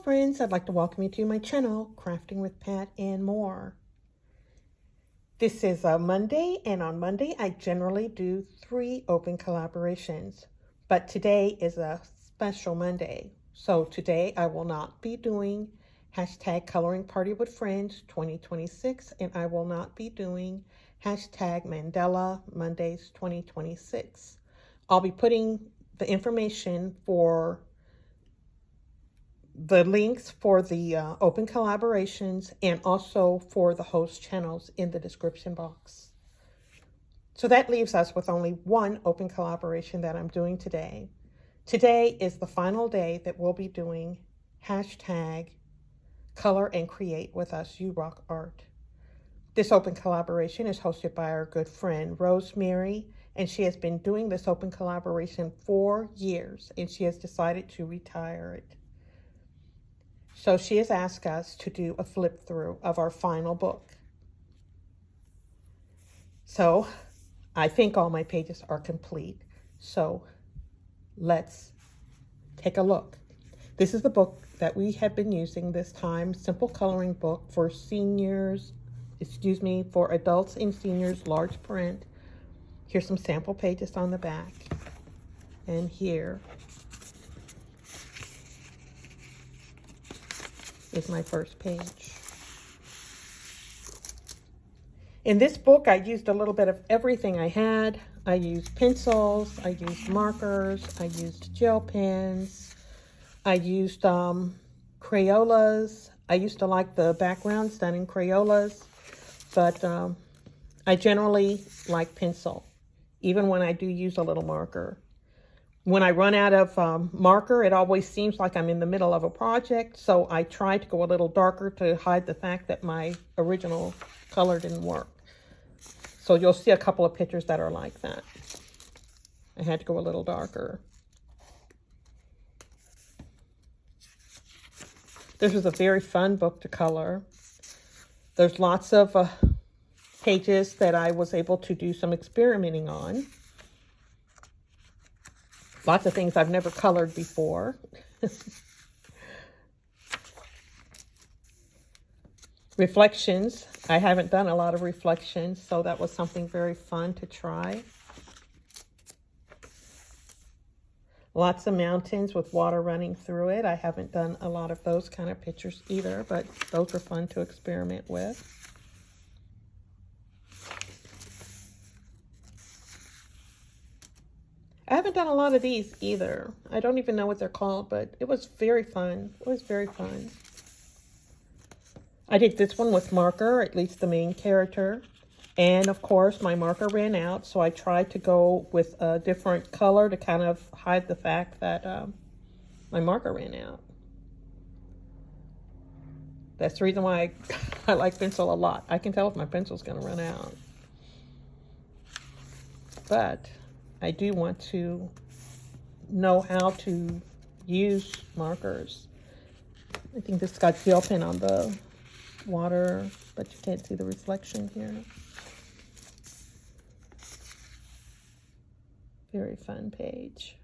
friends, I'd like to welcome you to my channel, Crafting with Pat and More. This is a Monday, and on Monday I generally do 3 open collaborations, but today is a special Monday. So today I will not be doing hashtag Coloring Party with Friends 2026, and I will not be doing hashtag Mandela Mondays 2026. I'll be putting the information for the links for the open collaborations and also for the host channels in the description box. So that leaves us with only one open collaboration that I'm doing today. Today is the final day that we'll be doing hashtag Color and Create with Us You Rock Art. This open collaboration is hosted by our good friend Rosemary, and she has been doing this open collaboration for years, and she has decided to retire it. So she has asked us to do a flip through of our final book. So I think all my pages are complete. So let's take a look. This is the book that we have been using this time, Simple Coloring Book for for adults and seniors, large print. Here's some sample pages on the back. And here is my first page. In this book, I used a little bit of everything I had. I used pencils, I used markers, I used gel pens, I used Crayolas. I used to like the backgrounds done in Crayolas, but I generally like pencil, even when I do use a little marker. When I run out of marker, it always seems like I'm in the middle of a project, so I try to go a little darker to hide the fact that my original color didn't work. So you'll see a couple of pictures that are like that. I had to go a little darker. This was a very fun book to color. There's lots of pages that I was able to do some experimenting on. Lots of things I've never colored before. Reflections. I haven't done a lot of reflections, so that was something very fun to try. Lots of mountains with water running through it. I haven't done a lot of those kind of pictures either, but those were fun to experiment with. I haven't done a lot of these either. I don't even know what they're called, but it was very fun. It was very fun. I did this one with marker, at least the main character. And of course, my marker ran out, so I tried to go with a different color to kind of hide the fact that my marker ran out. That's the reason why I like pencil a lot. I can tell if my pencil's going to run out. But I do want to know how to use markers. I think this got gel pen on the water, but you can't see the reflection here. Very fun page.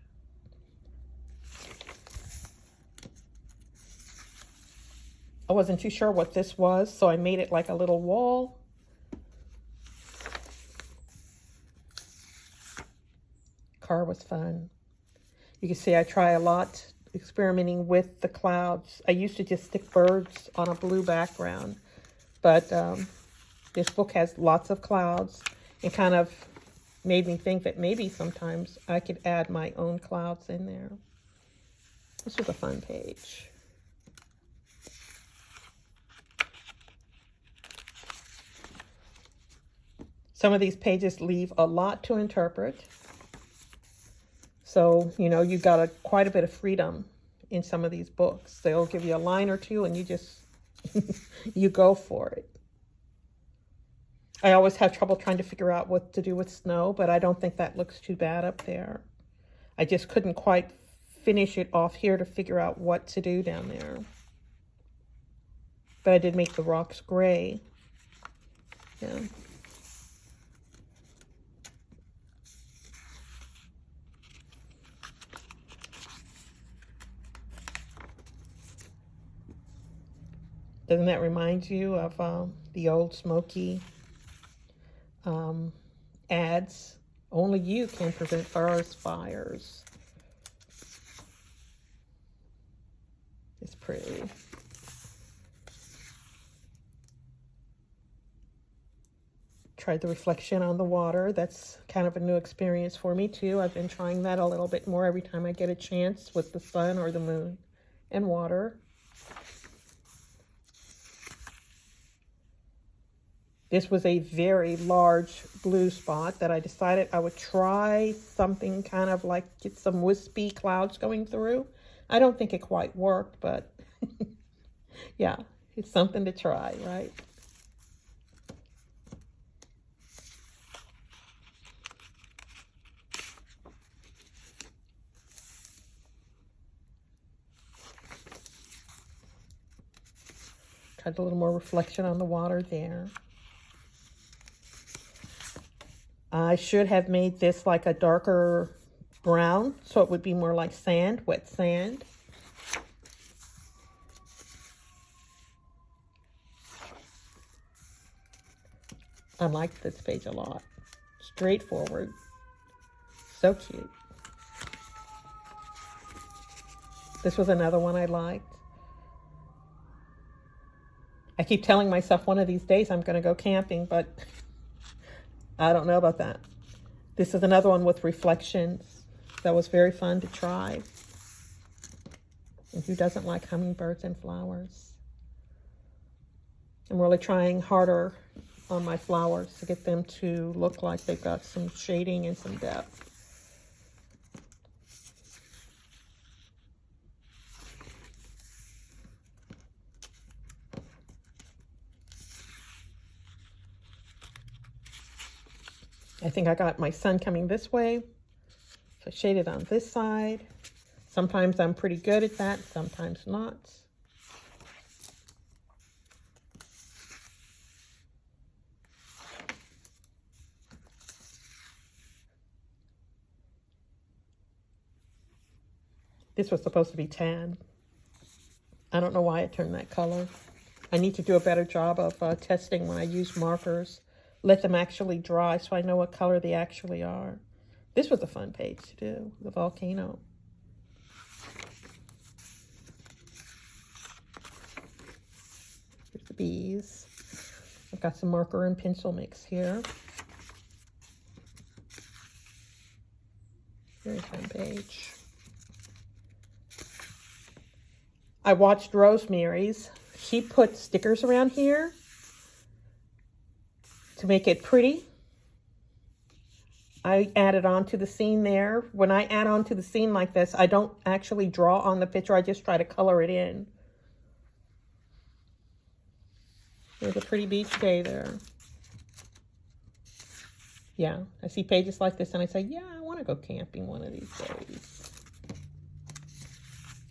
I wasn't too sure what this was, so I made it like a little wall. Car was fun. You can see I try a lot experimenting with the clouds. I used to just stick birds on a blue background, but this book has lots of clouds and kind of made me think that maybe sometimes I could add my own clouds in there. This was a fun page. Some of these pages leave a lot to interpret. So, you know, you've got quite a bit of freedom in some of these books. They'll give you a line or two and you just, you go for it. I always have trouble trying to figure out what to do with snow, but I don't think that looks too bad up there. I just couldn't quite finish it off here to figure out what to do down there. But I did make the rocks gray. Yeah. Doesn't that remind you of the old Smoky ads? Only you can prevent forest fires. It's pretty. Tried the reflection on the water. That's kind of a new experience for me too. I've been trying that a little bit more every time I get a chance with the sun or the moon and water. This was a very large blue spot that I decided I would try something kind of like get some wispy clouds going through. I don't think it quite worked, but yeah, it's something to try, right? Tried a little more reflection on the water there. I should have made this like a darker brown, so it would be more like sand, wet sand. I like this page a lot. Straightforward. So cute. This was another one I liked. I keep telling myself one of these days I'm going to go camping, but I don't know about that. This is another one with reflections that was very fun to try. And who doesn't like hummingbirds and flowers? I'm really trying harder on my flowers to get them to look like they've got some shading and some depth. I think I got my sun coming this way, so I shaded on this side. Sometimes I'm pretty good at that, sometimes not. This was supposed to be tan. I don't know why it turned that color. I need to do a better job of testing when I use markers. Let them actually dry so I know what color they actually are. This was a fun page to do, the volcano. Here's the bees. I've got some marker and pencil mix here. Very fun page. I watched Rosemary's. She put stickers around here to make it pretty. I added on to the scene there. When I add on to the scene like this, I don't actually draw on the picture. I just try to color it in. There's a pretty beach day there. Yeah, I see pages like this and I say, yeah, I want to go camping one of these days.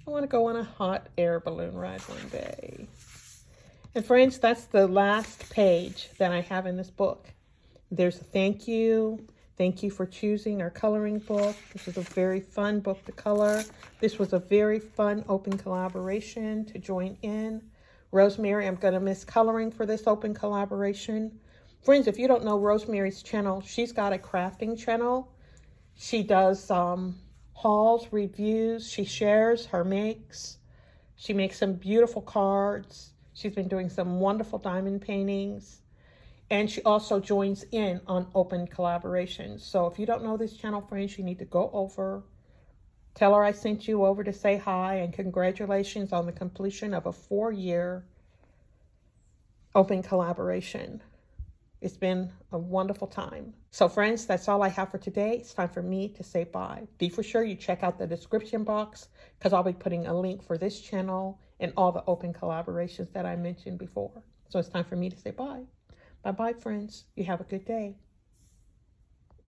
I want to go on a hot air balloon ride one day. And friends, that's the last page that I have in this book. There's a thank you. Thank you for choosing our coloring book. This is a very fun book to color. This was a very fun open collaboration to join in. Rosemary, I'm going to miss coloring for this open collaboration. Friends, if you don't know Rosemary's channel, she's got a crafting channel. She does hauls, reviews. She shares her makes. She makes some beautiful cards. She's been doing some wonderful diamond paintings. And she also joins in on open collaborations. So if you don't know this channel, friends, you need to go over. Tell her I sent you over to say hi and congratulations on the completion of a 4-year open collaboration. It's been a wonderful time. So friends, that's all I have for today. It's time for me to say bye. Be for sure you check out the description box because I'll be putting a link for this channel and all the open collaborations that I mentioned before. So it's time for me to say bye. Bye-bye, friends. You have a good day.